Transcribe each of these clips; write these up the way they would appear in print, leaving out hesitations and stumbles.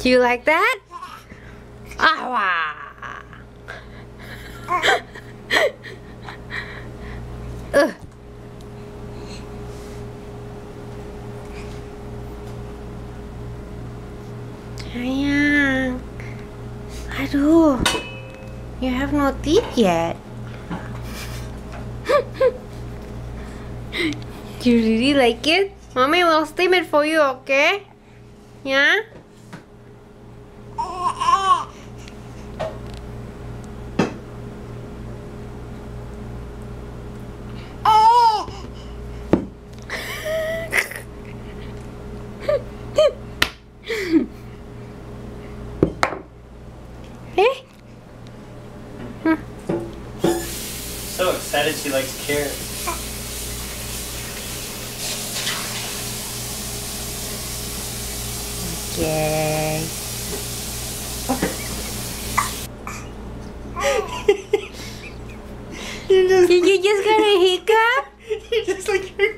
Do you like that? Ah, sayang, aduh, you have no teeth yet. Do you really like it? Mommy will steam it for you, okay? Yeah? Hey? So excited she likes carrots. Okay. Did you just got a hiccup? You just like your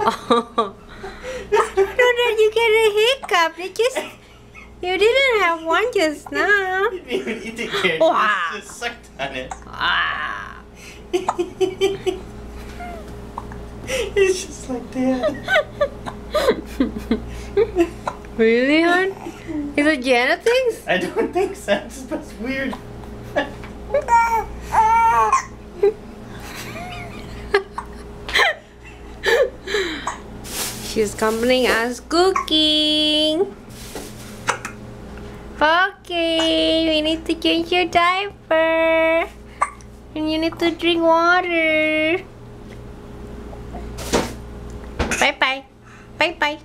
Oh. No, that you get a hiccup. You didn't have one just now. You didn't even eat the carrot. Wow. You just sucked on it. Ah. It's just like that. Really, hon? Is it genetics? I don't think so. It's weird. She's accompanying us cooking. Okay, we need to change your diaper. And you need to drink water. Bye-bye. Bye-bye.